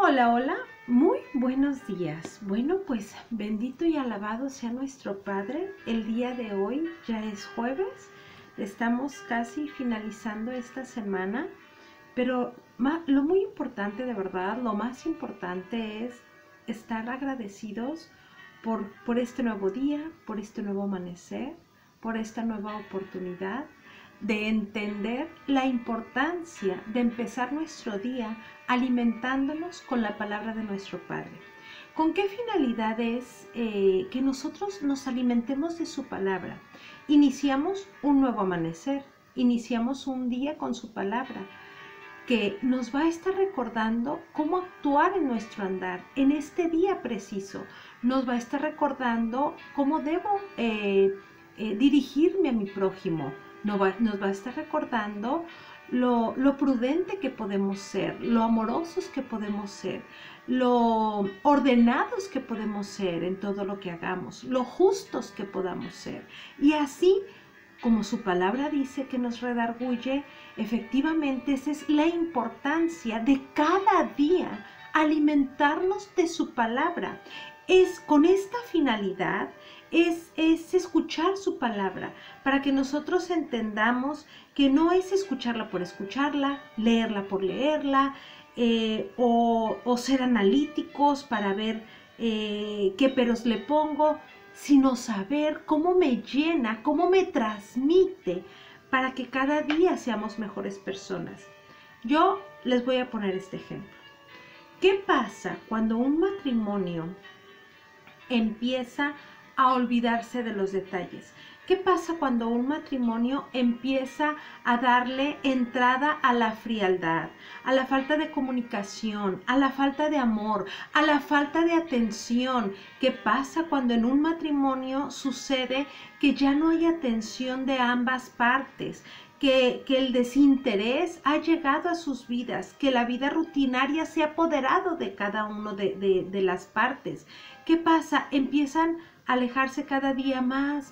Hola, hola, muy buenos días. Bueno, pues bendito y alabado sea nuestro Padre. El día de hoy ya es jueves, estamos casi finalizando esta semana, pero lo muy importante, de verdad, lo más importante es estar agradecidos por este nuevo día, por este nuevo amanecer, por esta nueva oportunidad de entender la importancia de empezar nuestro día alimentándonos con la palabra de nuestro Padre. ¿Con qué finalidad es que nosotros nos alimentemos de su palabra? Iniciamos un nuevo amanecer, iniciamos un día con su palabra, que nos va a estar recordando cómo actuar en nuestro andar, en este día preciso. Nos va a estar recordando cómo debo dirigirme a mi prójimo. Nos va a estar recordando lo prudente que podemos ser, lo amorosos que podemos ser, lo ordenados que podemos ser en todo lo que hagamos, lo justos que podamos ser. Y así, como su palabra dice que nos redarguye, efectivamente esa es la importancia de cada día alimentarnos de su palabra. Es con esta finalidad, es escuchar su palabra, para que nosotros entendamos que no es escucharla por escucharla, leerla por leerla, o ser analíticos para ver qué peros le pongo, sino saber cómo me llena, cómo me transmite, para que cada día seamos mejores personas. Yo les voy a poner este ejemplo. ¿Qué pasa cuando un matrimonio empieza a olvidarse de los detalles? ¿Qué pasa cuando un matrimonio empieza a darle entrada a la frialdad, a la falta de comunicación, a la falta de amor, a la falta de atención? ¿Qué pasa cuando en un matrimonio sucede que ya no hay atención de ambas partes? Que el desinterés ha llegado a sus vidas, que la vida rutinaria se ha apoderado de cada uno de las partes. ¿Qué pasa? Empiezan a alejarse cada día más,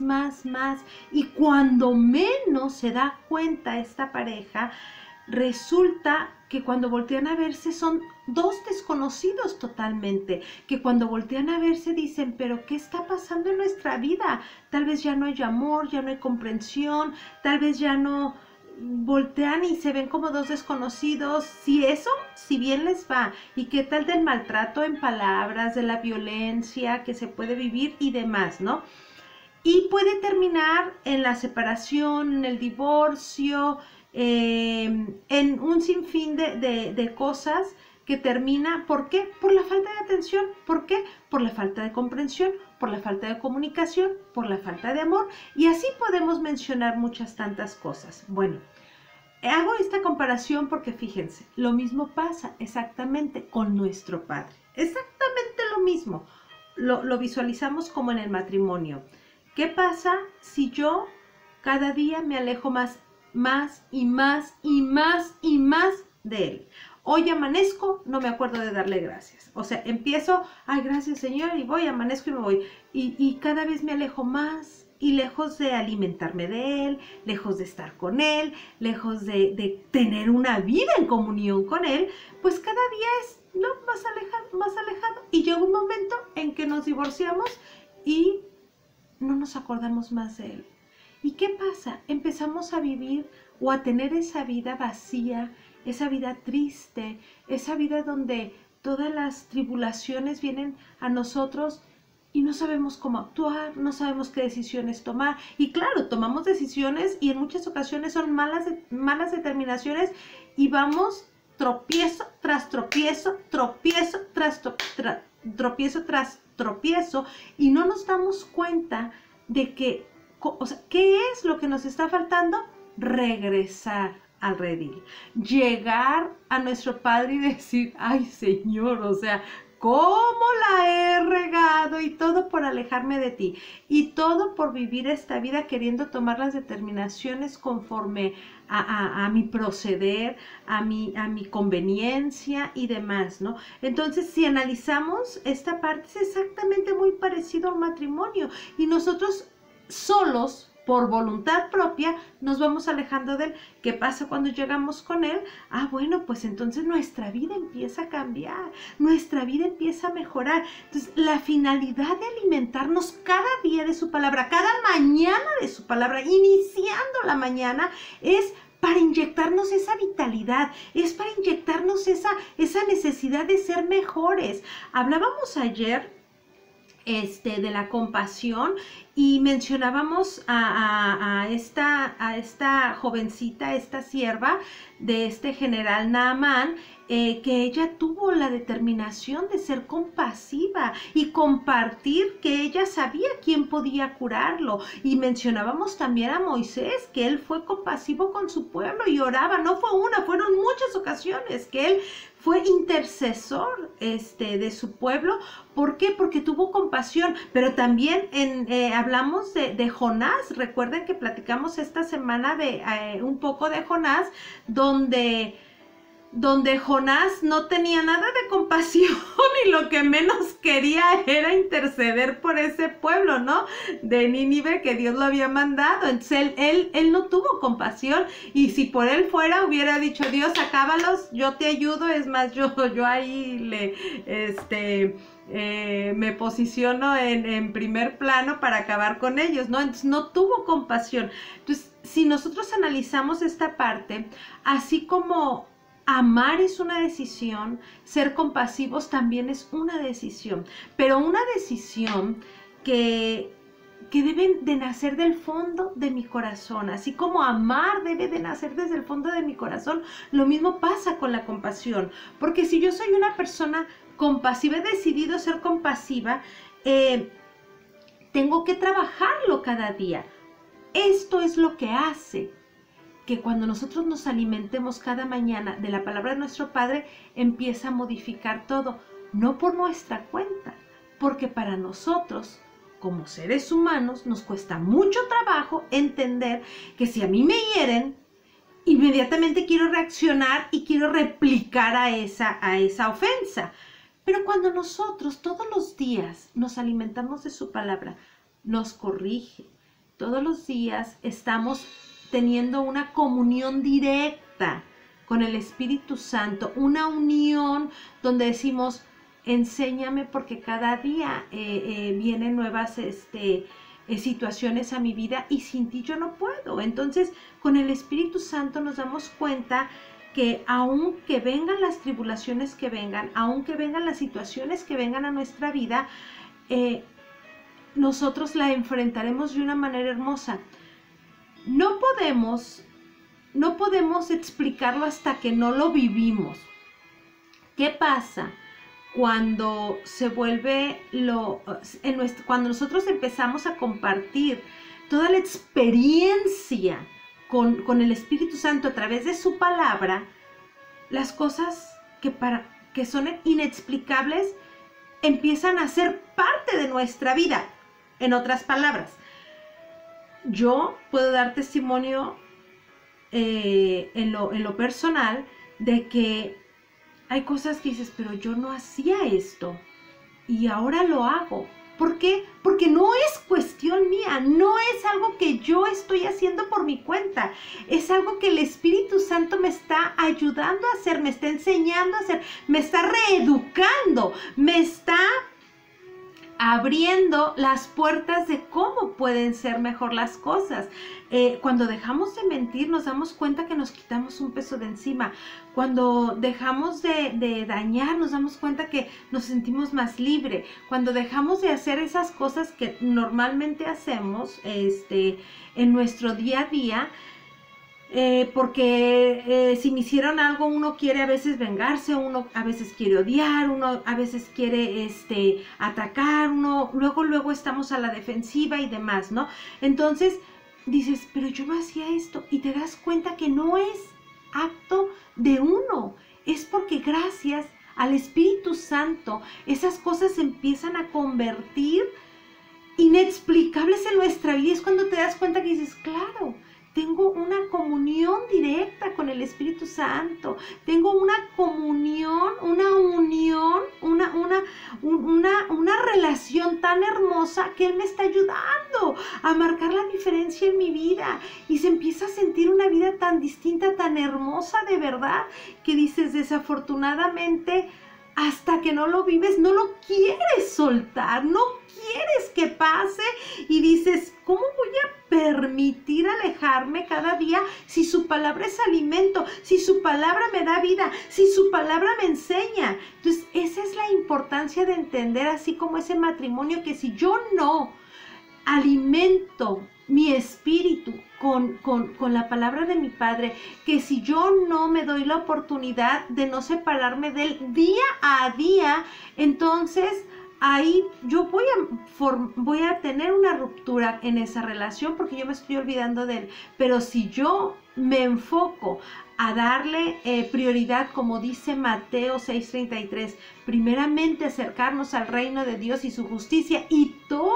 y cuando menos se da cuenta esta pareja, resulta que cuando voltean a verse son dos desconocidos totalmente, que cuando voltean a verse dicen, pero ¿qué está pasando en nuestra vida? Tal vez ya no hay amor, ya no hay comprensión, tal vez ya no. Voltean y se ven como dos desconocidos. Si bien les va. ¿Y qué tal del maltrato en palabras, de la violencia que se puede vivir y demás, ¿no? Y puede terminar en la separación, en el divorcio, en un sinfín de cosas que termina. ¿Por qué? Por la falta de atención. ¿Por qué? Por la falta de comprensión, por la falta de comunicación, por la falta de amor. Y así podemos mencionar muchas tantas cosas. Bueno, hago esta comparación porque fíjense, lo mismo pasa exactamente con nuestro Padre. Exactamente lo mismo. Lo visualizamos como en el matrimonio. ¿Qué pasa si yo cada día me alejo más de Él? Hoy amanezco, no me acuerdo de darle gracias. O sea, empiezo, ay, gracias Señor, y voy, amanezco y me voy. Y cada vez me alejo más, y lejos de alimentarme de Él, lejos de estar con Él, lejos de tener una vida en comunión con Él, pues cada día es más alejado. Y llega un momento en que nos divorciamos y no nos acordamos más de Él. ¿Y qué pasa? Empezamos a vivir o a tener esa vida vacía, esa vida triste, esa vida donde todas las tribulaciones vienen a nosotros y no sabemos cómo actuar, no sabemos qué decisiones tomar. Y claro, tomamos decisiones y en muchas ocasiones son malas determinaciones, y vamos tropiezo tras tropiezo, tropiezo tras tropiezo, y no nos damos cuenta de que, o sea, ¿qué es lo que nos está faltando? Regresar al redil, llegar a nuestro Padre y decir, ay Señor, o sea, ¿cómo la he regado? Y todo por alejarme de ti, y todo por vivir esta vida queriendo tomar las determinaciones conforme a mi proceder, a mi conveniencia y demás, ¿no? Entonces, si analizamos esta parte, es exactamente muy parecido a un matrimonio, y nosotros solos por voluntad propia nos vamos alejando de él. ¿Qué pasa cuando llegamos con él? Bueno, pues entonces nuestra vida empieza a cambiar, nuestra vida empieza a mejorar. Entonces, la finalidad de alimentarnos cada día de su palabra, cada mañana de su palabra, iniciando la mañana, es para inyectarnos esa vitalidad, es para inyectarnos esa necesidad de ser mejores. Hablábamos ayer de la compasión y mencionábamos a esta jovencita, esta sierva de este general Naamán, que ella tuvo la determinación de ser compasiva y compartir que ella sabía quién podía curarlo. Y mencionábamos también a Moisés, que él fue compasivo con su pueblo y oraba, no fue una, fueron muchas ocasiones que él fue intercesor de su pueblo. ¿Por qué? Porque tuvo compasión. Pero también hablamos de Jonás. Recuerden que platicamos esta semana de un poco de Jonás, donde Jonás no tenía nada de compasión y lo que menos quería era interceder por ese pueblo, ¿no? De Nínive, que Dios lo había mandado. Entonces él no tuvo compasión, y si por él fuera hubiera dicho: Dios, acábalos, yo te ayudo. Es más, yo ahí me posiciono en primer plano para acabar con ellos, ¿no? Entonces no tuvo compasión. Entonces, si nosotros analizamos esta parte, así como amar es una decisión, ser compasivos también es una decisión, pero una decisión que deben de nacer del fondo de mi corazón. Así como amar debe de nacer desde el fondo de mi corazón, lo mismo pasa con la compasión, porque si yo soy una persona compasiva, he decidido ser compasiva, tengo que trabajarlo cada día. Esto es lo que hace que cuando nosotros nos alimentemos cada mañana de la palabra de nuestro Padre, empieza a modificar todo, no por nuestra cuenta, porque para nosotros, como seres humanos, nos cuesta mucho trabajo entender que si a mí me hieren, inmediatamente quiero reaccionar y quiero replicar a esa ofensa. Pero cuando nosotros todos los días nos alimentamos de su palabra, nos corrige, todos los días estamos teniendo una comunión directa con el Espíritu Santo, una unión donde decimos: enséñame, porque cada día vienen nuevas situaciones a mi vida y sin ti yo no puedo. Entonces, con el Espíritu Santo nos damos cuenta que aunque vengan las tribulaciones que vengan, aunque vengan las situaciones que vengan a nuestra vida, nosotros la enfrentaremos de una manera hermosa. No podemos explicarlo hasta que no lo vivimos. ¿Qué pasa cuando se vuelve cuando nosotros empezamos a compartir toda la experiencia con el Espíritu Santo a través de su palabra? Las cosas que son inexplicables empiezan a ser parte de nuestra vida. En otras palabras, yo puedo dar testimonio en lo personal de que hay cosas que dices: pero yo no hacía esto y ahora lo hago. ¿Por qué? Porque no es cuestión mía, no es algo que yo estoy haciendo por mi cuenta, es algo que el Espíritu Santo me está ayudando a hacer, me está enseñando a hacer, me está reeducando, me está abriendo las puertas de cómo pueden ser mejor las cosas. Cuando dejamos de mentir, nos damos cuenta que nos quitamos un peso de encima. Cuando dejamos de dañar, nos damos cuenta que nos sentimos más libres. Cuando dejamos de hacer esas cosas que normalmente hacemos en nuestro día a día, porque si me hicieron algo, uno quiere a veces vengarse, uno a veces quiere odiar, uno a veces quiere atacar, uno luego estamos a la defensiva y demás, ¿no? Entonces dices: pero yo no hacía esto, y te das cuenta que no es acto de uno, es porque gracias al Espíritu Santo esas cosas se empiezan a convertir inexplicables en nuestra vida. Es cuando te das cuenta que dices: claro, tengo una comunión directa con el Espíritu Santo, tengo una comunión, una unión, una relación tan hermosa que Él me está ayudando a marcar la diferencia en mi vida y se empieza a sentir una vida tan distinta, tan hermosa de verdad, que dices, desafortunadamente, hasta que no lo vives, no lo quieres soltar, no quieres que pase y dices, ¿cómo voy a permitir alejarme cada día si su palabra es alimento, si su palabra me da vida, si su palabra me enseña? Entonces, esa es la importancia de entender, así como ese matrimonio, que si yo no alimento mi espíritu con la palabra de mi Padre, que si yo no me doy la oportunidad de no separarme de él día a día, entonces ahí yo voy a tener una ruptura en esa relación porque yo me estoy olvidando de él. Pero si yo me enfoco a darle prioridad, como dice Mateo 6:33, primeramente acercarnos al reino de Dios y su justicia, y todo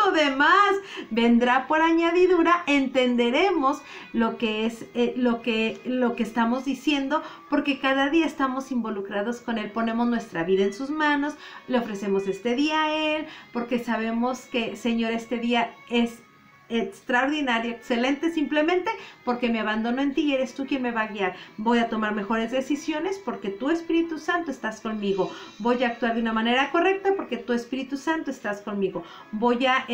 lo demás vendrá por añadidura, entenderemos lo que es lo que estamos diciendo, porque cada día estamos involucrados con él, ponemos nuestra vida en sus manos, le ofrecemos este día a él, porque sabemos que, Señor, este día es extraordinario, excelente, simplemente porque me abandono en ti y eres tú quien me va a guiar. Voy a tomar mejores decisiones porque tu Espíritu Santo estás conmigo. Voy a actuar de una manera correcta porque tu Espíritu Santo estás conmigo. Voy a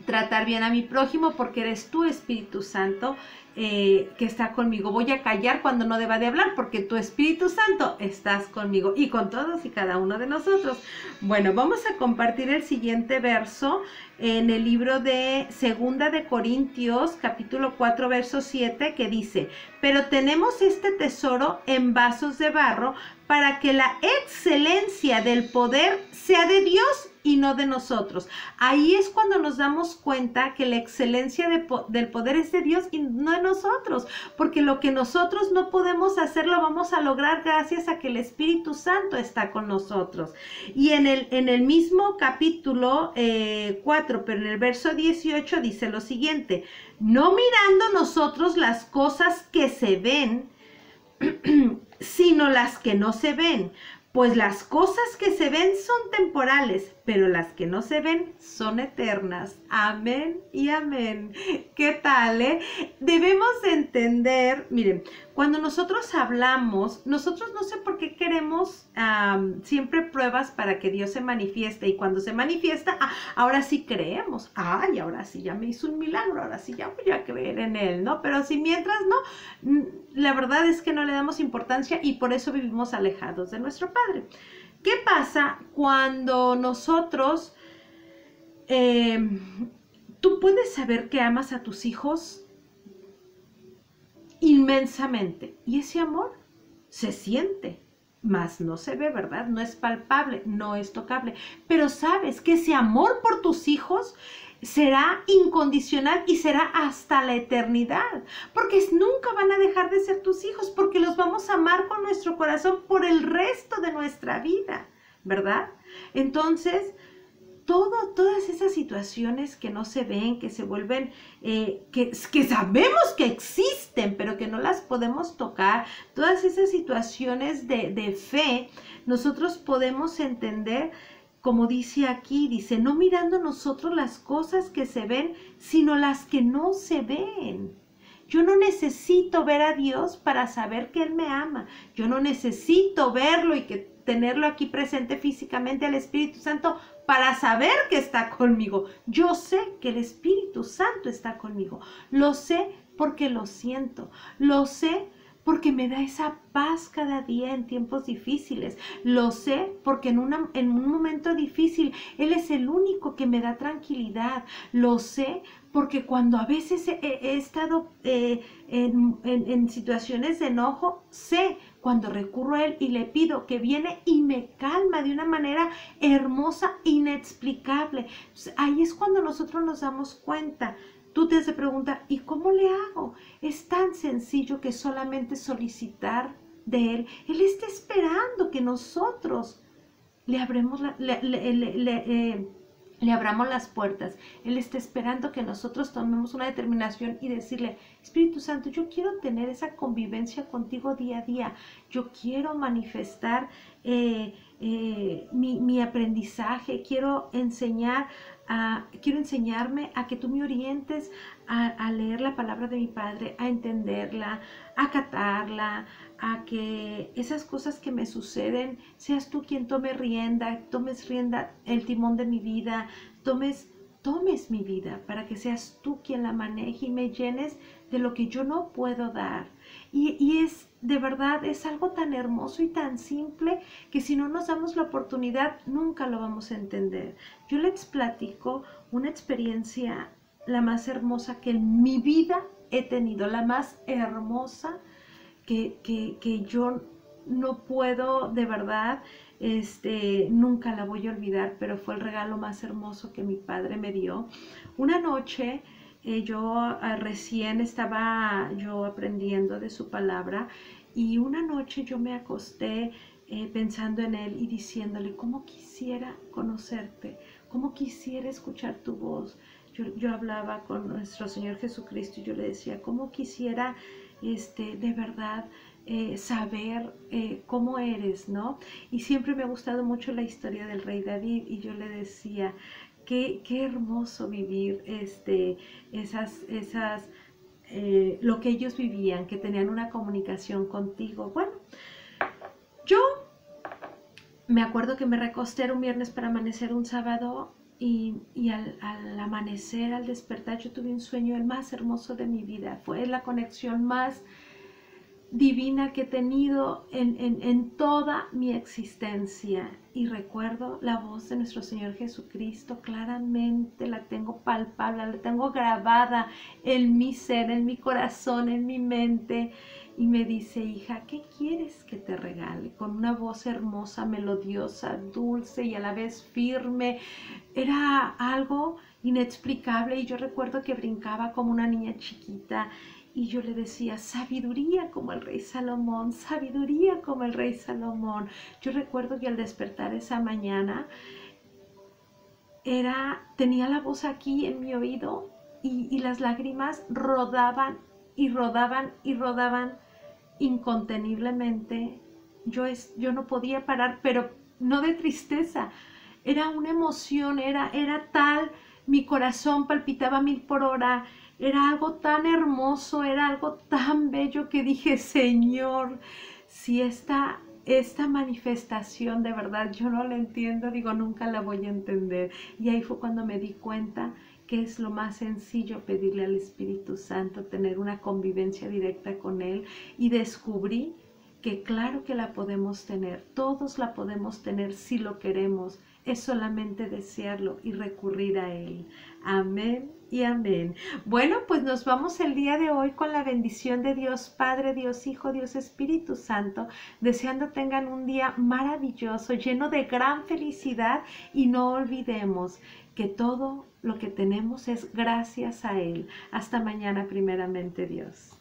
tratar bien a mi prójimo porque eres tu Espíritu Santo que está conmigo. Voy a callar cuando no deba de hablar porque tu Espíritu Santo estás conmigo y con todos y cada uno de nosotros. Bueno, vamos a compartir el siguiente verso en el libro de Segunda de Corintios, capítulo 4, verso 7, que dice: pero tenemos este tesoro en vasos de barro para que la excelencia del poder sea de Dios y no de nosotros. Ahí es cuando nos damos cuenta que la excelencia del poder es de Dios y no de nosotros, porque lo que nosotros no podemos hacer lo vamos a lograr gracias a que el Espíritu Santo está con nosotros. Y en el mismo capítulo 4, pero en el verso 18 dice lo siguiente: no mirando nosotros las cosas que se ven, sino las que no se ven. Pues las cosas que se ven son temporales, pero las que no se ven son eternas. Amén y amén. ¿Qué tal, Debemos de entender, miren, cuando nosotros hablamos, nosotros no sé por qué queremos siempre pruebas para que Dios se manifieste. Y cuando se manifiesta, ahora sí creemos. Ay, ahora sí ya me hizo un milagro, ahora sí ya voy a creer en Él, ¿no? Pero si mientras no, la verdad es que no le damos importancia y por eso vivimos alejados de nuestro Padre. ¿Qué pasa cuando nosotros, tú puedes saber que amas a tus hijos inmensamente y ese amor se siente, mas no se ve, ¿verdad? No es palpable, no es tocable, pero sabes que ese amor por tus hijos será incondicional y será hasta la eternidad, porque nunca van a dejar de ser tus hijos, porque los vamos a amar con nuestro corazón por el resto de nuestra vida, ¿verdad? Entonces, todas esas situaciones que no se ven, que se vuelven, que sabemos que existen, pero que no las podemos tocar, todas esas situaciones de fe, nosotros podemos entender, como dice aquí, dice, no mirando nosotros las cosas que se ven, sino las que no se ven. Yo no necesito ver a Dios para saber que Él me ama. Yo no necesito verlo y tenerlo aquí presente físicamente al Espíritu Santo para saber que está conmigo. Yo sé que el Espíritu Santo está conmigo. Lo sé porque lo siento. Lo sé porque me da esa paz cada día en tiempos difíciles. Lo sé porque en un momento difícil Él es el único que me da tranquilidad. Lo sé porque cuando a veces he estado en situaciones de enojo, sé cuando recurro a Él y le pido que viene y me calma de una manera hermosa, inexplicable. Entonces, ahí es cuando nosotros nos damos cuenta. Tú te has de preguntar, ¿y cómo le hago? Es tan sencillo que solamente solicitar de Él. Él está esperando que nosotros le abremos le abramos las puertas. Él está esperando que nosotros tomemos una determinación y decirle, Espíritu Santo, yo quiero tener esa convivencia contigo día a día. Yo quiero manifestar mi aprendizaje. Quiero enseñarme a que tú me orientes a leer la palabra de mi Padre, a entenderla, a acatarla, a que esas cosas que me suceden, seas tú quien tomes rienda el timón de mi vida, tomes mi vida para que seas tú quien la maneje y me llenes de lo que yo no puedo dar. Y es, de verdad, es algo tan hermoso y tan simple que si no nos damos la oportunidad, nunca lo vamos a entender. Yo les platico una experiencia la más hermosa que en mi vida he tenido, la más hermosa que yo no puedo, de verdad, nunca la voy a olvidar, pero fue el regalo más hermoso que mi padre me dio. Una noche, yo recién estaba yo aprendiendo de su palabra y una noche yo me acosté pensando en él y diciéndole, cómo quisiera conocerte, cómo quisiera escuchar tu voz. Yo hablaba con nuestro Señor Jesucristo y yo le decía, cómo quisiera de verdad saber cómo eres, ¿no? Y siempre me ha gustado mucho la historia del rey David y yo le decía, qué hermoso vivir lo que ellos vivían, que tenían una comunicación contigo. Bueno, yo me acuerdo que me recosté un viernes para amanecer un sábado y al amanecer, al despertar, yo tuve un sueño el más hermoso de mi vida. Fue la conexión más divina que he tenido en toda mi existencia. Y recuerdo la voz de nuestro Señor Jesucristo claramente, la tengo palpable, la tengo grabada en mi ser, en mi corazón, en mi mente. Y me dice, hija, ¿qué quieres que te regale? Con una voz hermosa, melodiosa, dulce y a la vez firme. Era algo inexplicable y yo recuerdo que brincaba como una niña chiquita y yo le decía, sabiduría como el rey Salomón, sabiduría como el rey Salomón. Yo recuerdo que al despertar esa mañana tenía la voz aquí en mi oído y las lágrimas rodaban y rodaban y rodaban inconteniblemente. Yo no podía parar, pero no de tristeza, era una emoción, era tal, mi corazón palpitaba 1000 por hora, era algo tan hermoso, era algo tan bello que dije, Señor, si esta manifestación de verdad yo no la entiendo, digo, nunca la voy a entender. Y ahí fue cuando me di cuenta que es lo más sencillo pedirle al Espíritu Santo, tener una convivencia directa con Él, y descubrí que claro que la podemos tener, todos la podemos tener si lo queremos, es solamente desearlo y recurrir a Él. Amén y amén. Bueno, pues nos vamos el día de hoy con la bendición de Dios Padre, Dios Hijo, Dios Espíritu Santo, deseando tengan un día maravilloso, lleno de gran felicidad, y no olvidemos que todo lo que tenemos es gracias a Él. Hasta mañana, primeramente Dios.